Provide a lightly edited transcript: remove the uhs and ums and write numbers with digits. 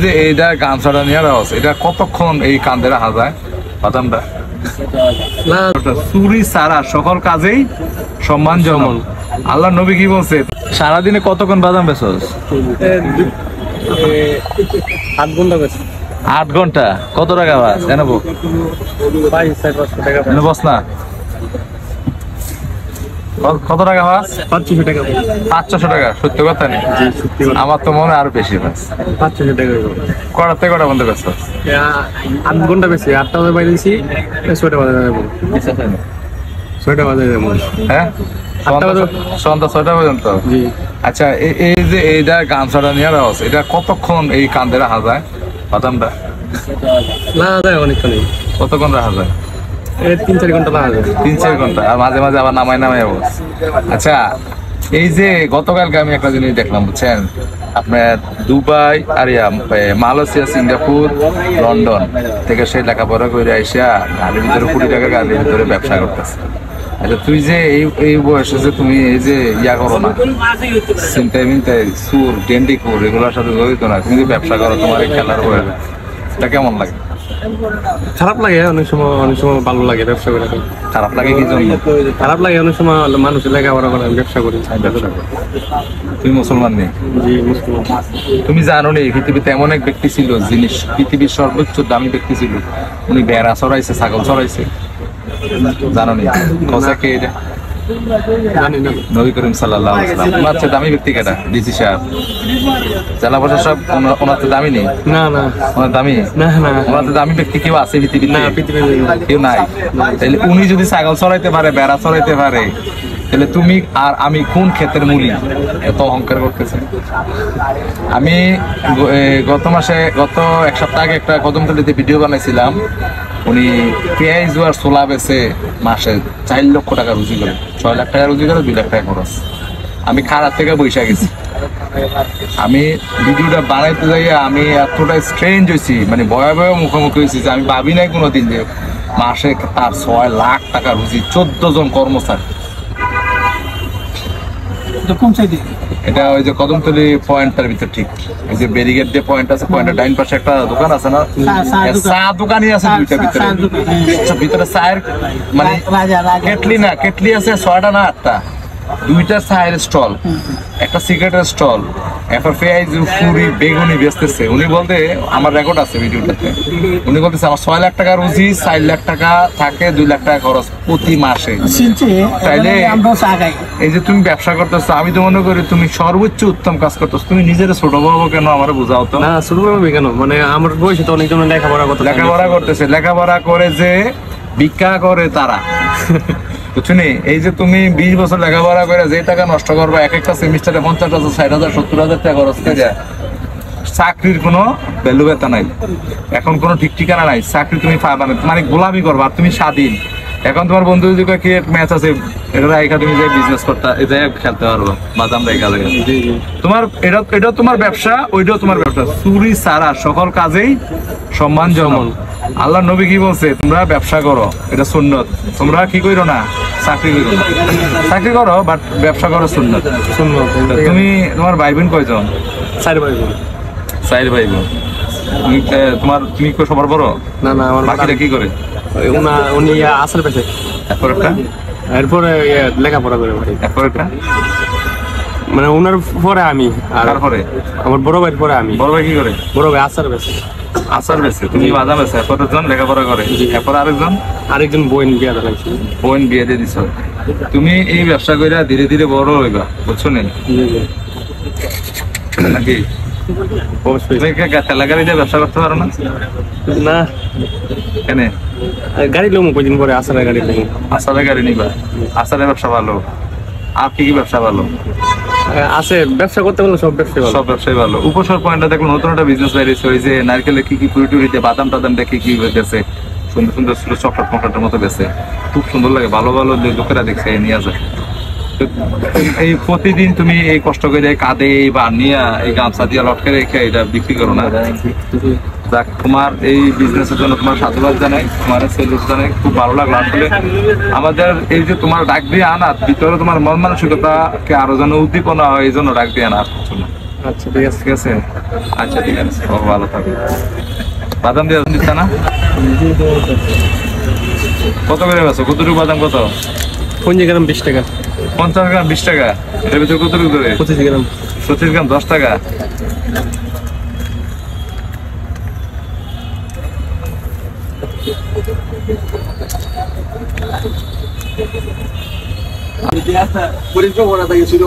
যে এইটা গামছাটা নিয়ে আছে, এটা কতক্ষণ এই কান্দে রাখা যায় বাদামটা? চুরি ছাড়া সকল কাজেই সম্মানজনক। আল্লাহ নবী কি বলছে? সারাদিনে কতক্ষণ বাদাম বেচোস? 8 ঘন্টা বেচি। 8 ঘন্টা? কত টাকা বাস এনে বস না? কত টাকা বাস? 500 টাকা। 500 টাকা? সত্য কথা নেই, আমার তো মনে আরো বেশি বাস। 500 টাকা কটার থেকে কটা বন্ধ করছো? 8 ঘন্টা বেশি। 8টা বাজে বাইরেছি, 6টা বাজে যাবো। 6টা বাজে যাবো। হ্যাঁ, সন্ধ্যা 6টা পর্যন্ত? আচ্ছা, এই যে এইটা গামছাটা নিয়ে আছে, এটা কতক্ষণ এই কান্দে রাখা যায় বাদামটা? না যায় অনেকক্ষণ। কতক্ষণ রাখা যায়? 3-4 ঘন্টা লাগা যায়। 3-4 ঘন্টা? আর মাঝে মাঝে আবার নামাই অবস্থা। আচ্ছা, এই যে গতকালকে আমি একটা জিনিস দেখলাম, বুঝছেন, আপনার দুবাই আর মালয়েশিয়া, সিঙ্গাপুর, লন্ডন থেকে সে লেখাপড়া করে আইসা গাড়ির ভিতরে 20 টাকা গাড়ির ভিতরে ব্যবসা করতেছে। আচ্ছা, তুই যে এই বয়সে যে তুমি এই যে ইয়া করো না, চিন্তায় মিন্তায় সুর ডেন্ডি কুর এগুলোর সাথে জড়িত না, তুমি যে ব্যবসা করো তোমার এই খেলার বয়স, এটা কেমন লাগে? খারাপ লাগে অনেক সময়, অনেক সময় ভালো লাগে ব্যবসা করে। খারাপ লাগে কি জন্য? খারাপ লাগে অনেক সময় মানুষের লেখাপড়া করে ব্যবসা করি। তুই মুসলমান নেই? জি মুসলমান। তুমি জানো না এই পৃথিবীতে এমন এক ব্যক্তি ছিল, জিনিস পৃথিবীর সর্বোচ্চ দামি ব্যক্তি ছিল, উনি বেড়া চড়াইছে, ছাগল চড়াইছে, জানো নি? কথা কে এটা? নবী করিম সাল্লাল্লাহু আলাইহি ওয়াসাল্লাম। ওনার চেয়ে দামি ব্যক্তি কেটা? ডিসি সাহেব, জেলা প্রশাসক, ওনার চেয়ে দামি নেই? না না, ওনার দামি না? ওনার চেয়ে দামি ব্যক্তি কেউ আছে পৃথিবীতে? কেউ নাই। তাহলে উনি যদি ছাগল চড়াইতে পারে, বেড়া চড়াইতে পারে, তাহলে তুমি আর আমি কোন ক্ষেতের মূলি? এত অহংকার করতেছে। আমি গত 1 সপ্তাহ আগে একটা কদমতলীতে ভিডিও বানাইছিলাম। উনি পেঁয়াজ আর ছোলা বেচে মাসে 4 লক্ষ টাকা রুজি করে, 6 লাখ টাকা রুজি করে, 2 লাখ টাকা খরচ। আমি খারাপ থেকে বৈশা গেছি। আমি ভিডিওটা বানাইতে যাইয়া আমি এতটা স্ট্রেঞ্জ হয়েছি, মানে ভয়াবহ মুখোমুখি হয়েছি যে আমি ভাবি নাই কোনোদিন যে মাসে তার 6 লাখ টাকা রুজি, 14 জন কর্মচারী। এটা ওই যে কদমতলী পয়েন্টটার ভিতর, ঠিক ওই যে ব্যারিকেড দিয়ে পয়েন্ট আছে, পয়েন্টের ডাইন পাশে একটা দোকান আছে না, চা দোকানই আছে 2টা ভিতরে। ভিতরে চায়ের মানে কেটলি আছে 6টা না 8টা, 2টা চায়ের স্টল, একটা সিগারেটের স্টল, একটা পেঁয়াজ, পুরি, বেগুনি বেচতেছে। উনি বলতে, আমার রেকর্ড আছে ভিডিওটাতে, উনি বলতেছে আমার 6 লাখ টাকা রুজি, 4 লাখ টাকা থাকে, 2 লাখ টাকা খরচ প্রতি মাসে। তাইলে এই যে তুমি ব্যবসা করতেছো, আমি তো মনে করি তুমি সর্বোচ্চ উত্তম কাজ করতেছো। তুমি নিজের ছোট বাবু কেন আমার বুঝাও তো? না ছোট বাবু কেন, মানে আমার বয়সে তো অনেকজন লেখাপড়া করতেছে, লেখাপড়া করে যে ভিক্ষা করে তারা, বুঝছনি? এই যে তুমি 20 বছর লেখাপড়া করে যে টাকা নষ্ট করবা, এক একটা সেমিস্টারে 50,000, 60,000, 70,000 টাকা খরচ করে যায়, চাকরির কোনো ভ্যালু বেতা নাই, এখন কোনো ঠিক ঠিকানা নাই। চাকরি তুমি পাবা না, মানে গোলামি করবা, আর তুমি স্বাধীন। এখন তোমার বন্ধু যদি ক্রিকেট ম্যাচ আছে, এটা রেখা তুমি যে বিজনেস করতে, এটা খেলতে পারবো, বাদাম রেখা লাগে তোমার, এটা তোমার ব্যবসা, ওইটাও তোমার ব্যবসা। চুরি ছাড়া সকল কাজেই সম্মানজনক। আল্লাহ নবী কি বলছে? তোমরা ব্যবসা করো, এটা সুন্নত। তোমরা কি করো না? চাকরি করো না। চাকরি করো বাট ব্যবসা করো, সুন্নত। তুমি, তোমার ভাই বোন কয়জন? 4 ভাই বোন। 4 ভাই বোন। তুমি সবার বড়? না না, আমার বাকিরা কি করে? উনি আসার পেছে। এরপরে লেখাপড়া করে ভাই। এরপরেরটা মানে ওনার পরে আমি, আর তারপরে আমার বড় ভাইয়ের পরে আমি। বড় ভাই কি করে? বড় ভাই আসার পেছে। আচার বেছে, তুমি বাদাম বেছে, এরপরের লেখাপড়া করে, এরপর আরেকজন বোন বিয়ে দিয়েছে। বোন বিয়ে দিয়ে দিছ। তুমি এই ব্যবসা করে ধীরে ধীরে বড় হইবা, বুঝছো নাকি? ঠেলা গাড়ি দিয়ে ব্যবসা করতে পারো না? না। কেন? গাড়ি লোম কদিন পরে আচারের গাড়ি লোম। আচারের গাড়ি নিবা? আচারের ব্যবসা ভালো। আর কি কি ব্যবসা ভালো আছে? ব্যবসা করতে পারলে সব ব্যবসা ভালো, সব ব্যবসায় ভালো। উপসর পয়েন্টটা দেখলো নতুন একটা বিজনেস বাইরেছে, ওই যে নারকেলে কি কি পুরি টুরিতে বাদাম টাদাম দেখে কি বেছে, সুন্দর সুন্দর ছিল চকলেট মকলেটের মতো বেছে, খুব সুন্দর লাগে। ভালো ভালো লোকেরা দেখছে নিয়ে যায়। এই প্রতিদিন তুমি এই কষ্ট করে কাঁদে বা নিয়ে এই গামছা দিয়ে লটকে রেখে এটা বিক্রি করো না। যাক, তোমার এই বিজনেসের জন্য তোমার সাধুবাদ জানাই, তোমার সেলুট জানাই, খুব ভালো লাগলো। আসলে আমাদের এই যে তোমার ডাক দিয়ে আনার ভিতরে তোমার মন মানসিকতাকে আরো যেন উদ্দীপনা হয়, এই জন্য ডাক দিয়ে আনার। আচ্ছা ঠিক আছে। ঠিক আছে, আচ্ছা ঠিক আছে, ও ভালো থাকবে। বাদাম দিয়ে দিচ্ছে না? কত করে বেছো? কতটুকু বাদাম কত? 50 গ্রাম 20 টাকা। 50 গ্রাম 20 টাকা। এর ভিতরে কতটুকু করে? 25 গ্রাম। 25 গ্রাম 10 টাকা। পরিষ্কার করা থাকে ছিল।